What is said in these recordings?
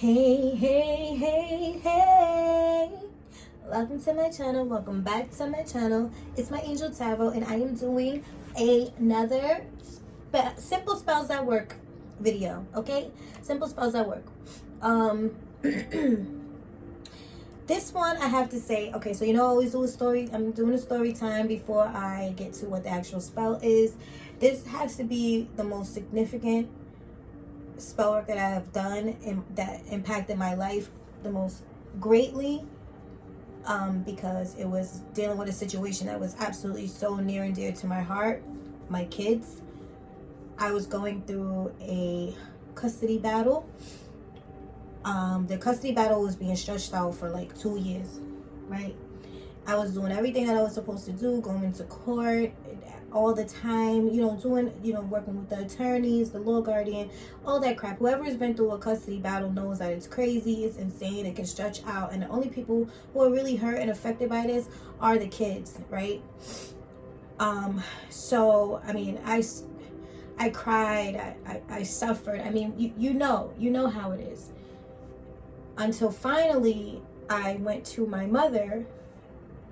Hey, hey, hey, hey. Welcome to my channel. Welcome back to my channel. It's MaiAngel Tarot, and I am doing another simple spells that work video. Okay? Simple spells that work. This one I have to say, okay, so I always do a story. I'm doing a story time before I get to what the actual spell is. This has to be the most significant spell work that I have done and that impacted my life the most greatly, because it was dealing with a situation that was absolutely so near and dear to my heart. My kids. I was going through a custody battle. The custody battle was being stretched out for like 2 years, right? I was doing everything that I was supposed to do, going to court all the time, working with the attorneys, the law guardian, all that crap. Whoever has been through a custody battle knows that it's crazy, it's insane, it can stretch out, and the only people who are really hurt and affected by this are the kids, right? So, I mean, I cried, I suffered. I mean, you know how it is. Until finally, I went to my mother,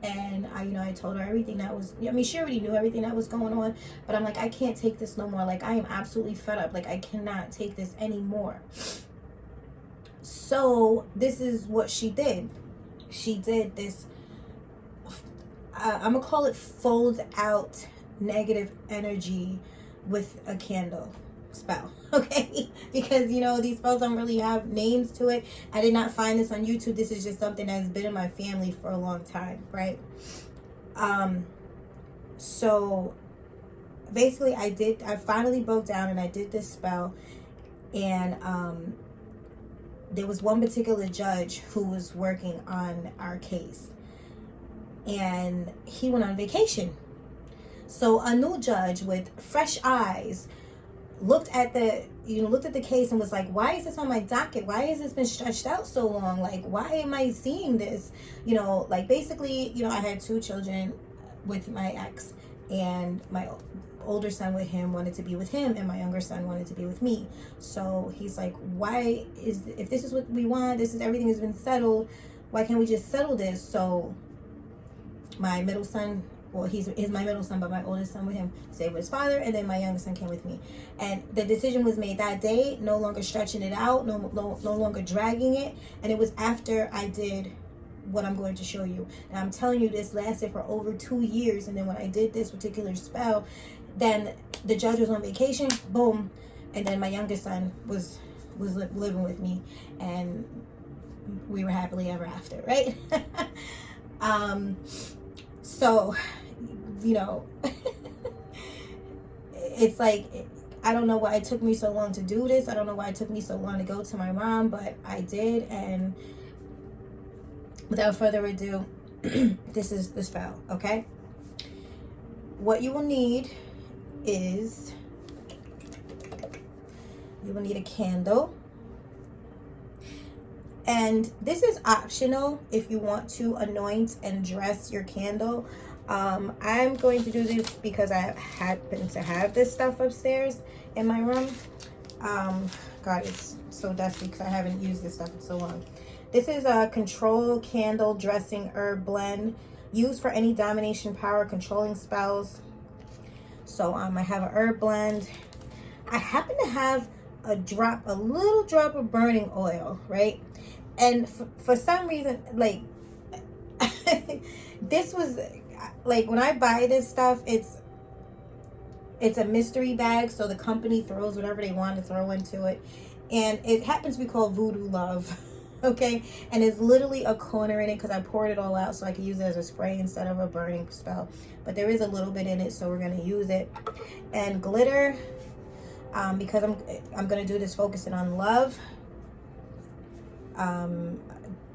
and I told her everything that was, she already knew everything that was going on, but I'm like, I can't take this no more. Like, I am absolutely fed up. Like, I cannot take this anymore. So this is what she did. She did this, I'm gonna call it fold out negative energy with a candle spell, okay? Because these spells don't really have names to it. I did not find this on YouTube. This is just something that's been in my family for a long time, right? So basically I finally broke down and I did this spell, and there was one particular judge who was working on our case, and he went on vacation. So a new judge with fresh eyes looked at the case and was like, why is this on my docket? Why has this been stretched out so long? Like, why am I seeing this? Like, basically, I had 2 children with my ex, and my older son with him wanted to be with him, and my younger son wanted to be with me. So he's like, if this is what we want, everything has been settled, why can't we just settle this? So my middle son, well, he's my middle son, but my oldest son with him stayed with his father, and then my youngest son came with me. And the decision was made that day, no longer stretching it out, no longer dragging it. And it was after I did what I'm going to show you. And I'm telling you, this lasted for over 2 years. And then when I did this particular spell, then the judge was on vacation, boom, and then my youngest son was living with me, and we were happily ever after, right? So, it's like, I don't know why it took me so long to do this. I don't know why it took me so long to go to my mom, but I did. And without further ado, this is the spell, okay? What you will need is, you will need a candle. And this is optional if you want to anoint and dress your candle. I'm going to do this because I happen to have this stuff upstairs in my room. God, it's so dusty because I haven't used this stuff in so long. This is a control candle dressing herb blend used for any domination, power, controlling spells. So I have an herb blend. I happen to have a little drop of burning oil, right? And for some reason, like, this was, like, when I buy this stuff, it's a mystery bag, so the company throws whatever they want to throw into it. And it happens to be called Voodoo Love, okay? And it's literally a corner in it because I poured it all out so I could use it as a spray instead of a burning spell. But there is a little bit in it, so we're going to use it. And glitter, because I'm going to do this focusing on love.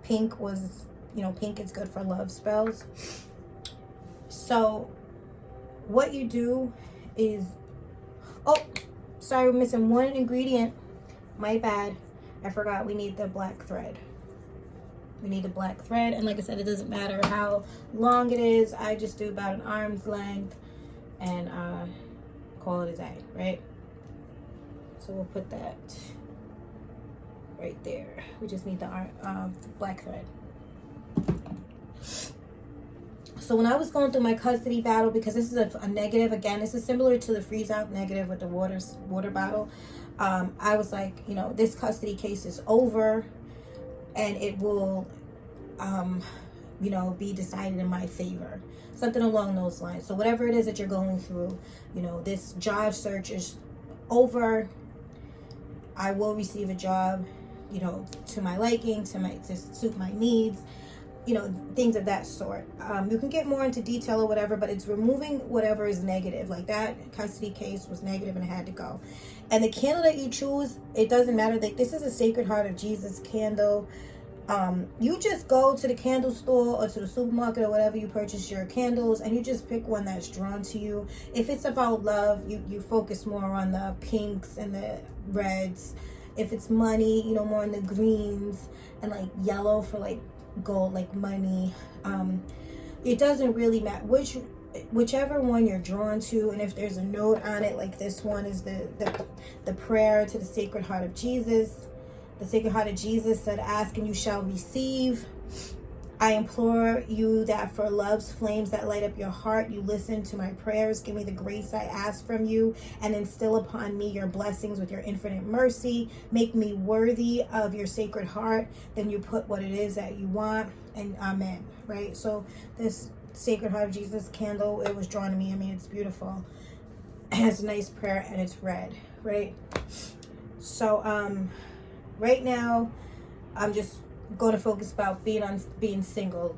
Pink was, pink is good for love spells. So what you do is, oh, sorry, we're missing one ingredient. My bad. I forgot we need the black thread. We need the black thread. And like I said, it doesn't matter how long it is. I just do about an arm's length and call it a day, right? So we'll put that right there. We just need the black thread. So when I was going through my custody battle, because this is a negative, again, this is similar to the freeze out negative with the water bottle. I was like, you know, this custody case is over, and it will, you know, be decided in my favor. Something along those lines. So whatever it is that you're going through, you know, this job search is over. I will receive a job, you know, to my liking, to suit my needs, you know, things of that sort. You can get more into detail or whatever, but it's removing whatever is negative. Like that custody case was negative and it had to go. And the candle that you choose, it doesn't matter. Like, this is a Sacred Heart of Jesus candle. You just go to the candle store or to the supermarket or whatever you purchase your candles, and you just pick one that's drawn to you. If it's about love, you focus more on the pinks and the reds. If it's money, you know, more on the greens, and like yellow for like gold, like money. It doesn't really matter whichever one you're drawn to. And if there's a note on it, like this one is the prayer to the Sacred Heart of Jesus. The Sacred Heart of Jesus said, ask and you shall receive. I implore you that for love's flames that light up your heart, you listen to my prayers. Give me the grace I ask from you, and instill upon me your blessings with your infinite mercy. Make me worthy of your Sacred Heart. Then you put what it is that you want, and amen. Right? So this Sacred Heart of Jesus candle, it was drawn to me. I mean, it's beautiful. It has a nice prayer, and it's red. Right? So, right now, I'm just going to focus about being single.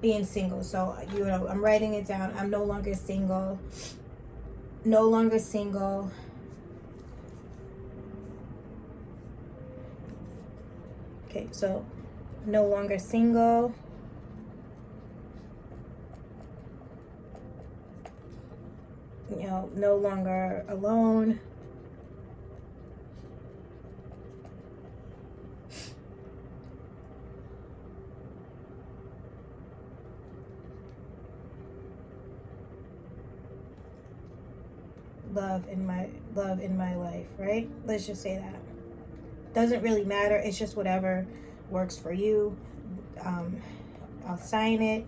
Being single. So, you know, I'm writing it down. I'm no longer single. No longer single. Okay, so no longer single. You know, no longer alone. Love in my life, right? Let's just say that. Doesn't really matter. It's just whatever works for you. I'll sign it.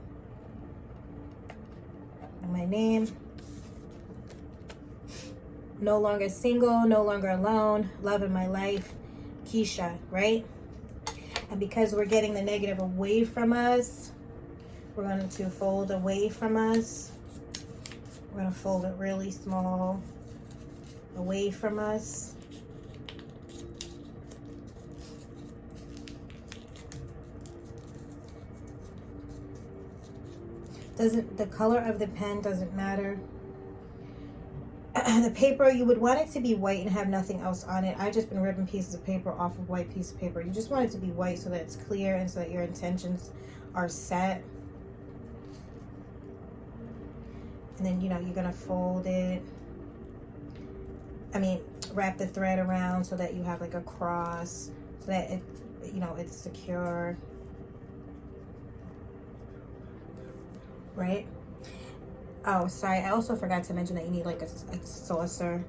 My name. No longer single, no longer alone. Love in my life. Keisha, right? And because we're getting the negative away from us, we're going to fold away from us. We're going to fold it really small away from us. The color of the pen doesn't matter. The paper, you would want it to be white and have nothing else on it. I've just been ripping pieces of paper off of white piece of paper. You just want it to be white so that it's clear and so that your intentions are set. And then, you know, you're going to fold it. I mean, wrap the thread around so that you have like a cross, so that it, you know, it's secure. Right? Oh, sorry. I also forgot to mention that you need like a saucer.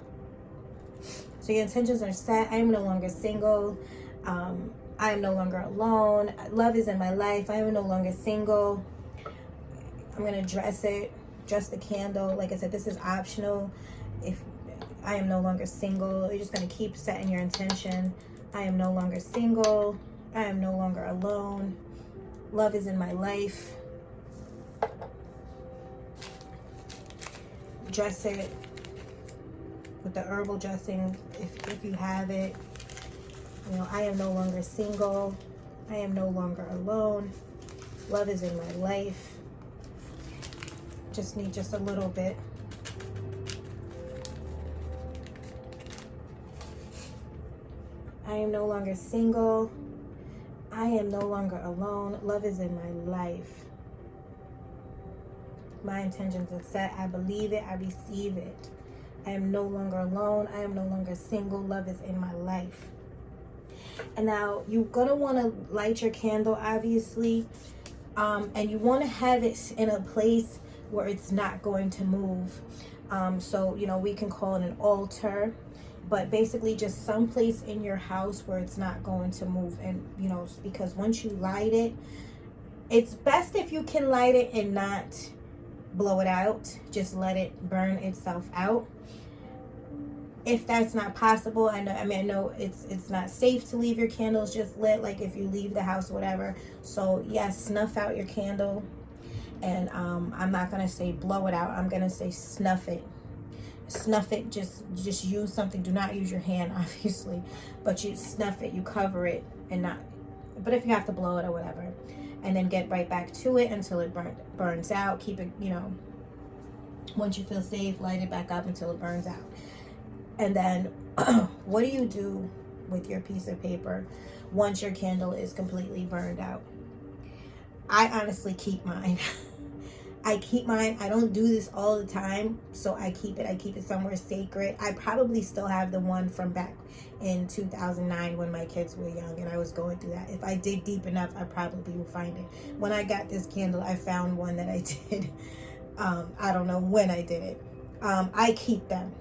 So your intentions are set. I am no longer single. I am no longer alone. Love is in my life. I am no longer single. I'm going to dress it. Dress the candle. Like I said, this is optional. If I am no longer single, you're just going to keep setting your intention. I am no longer single. I am no longer alone. Love is in my life. Dress it with the herbal dressing if you have it. You know, I am no longer single. I am no longer alone. Love is in my life. Just need just a little bit. I am no longer single. I am no longer alone. Love is in my life. My intentions are set. I believe it. I receive it. I am no longer alone. I am no longer single. Love is in my life. And now you're going to want to light your candle, obviously. And you want to have it in a place where it's not going to move. So, you know, we can call it an altar. but basically just someplace in your house where it's not going to move. And you know, because once you light it, it's best if you can light it and not blow it out. Just let it burn itself out. If that's not possible, I know it's not safe to leave your candles just lit, like if you leave the house or whatever. So yes, snuff out your candle. And I'm not gonna say blow it out, I'm gonna say snuff it. Snuff it. Just use something. Do not use your hand, obviously, but you snuff it, you cover it, and not, but if you have to blow it or whatever, and then get right back to it until it burns out. Keep it, you know, once you feel safe, light it back up until it burns out. And then what do you do with your piece of paper once your candle is completely burned out? I honestly keep mine. I keep mine. I don't do this all the time, so I keep it somewhere sacred. I probably still have the one from back in 2009 when my kids were young and I was going through that. If I dig deep enough, I probably will find it. When I got this candle, I found one that I did. I don't know when I did it. I keep them.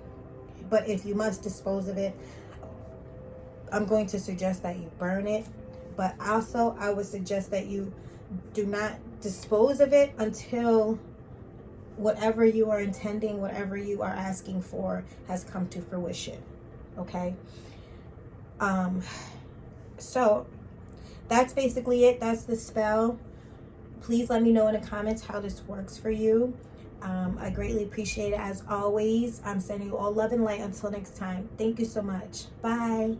But if you must dispose of it, I'm going to suggest that you burn it. But also, I would suggest that you do not dispose of it until whatever you are intending, whatever you are asking for has come to fruition. Okay? So that's basically it. That's the spell. Please let me know in the comments how this works for you. I greatly appreciate it. As always, I'm sending you all love and light. Until next time, thank you so much. Bye.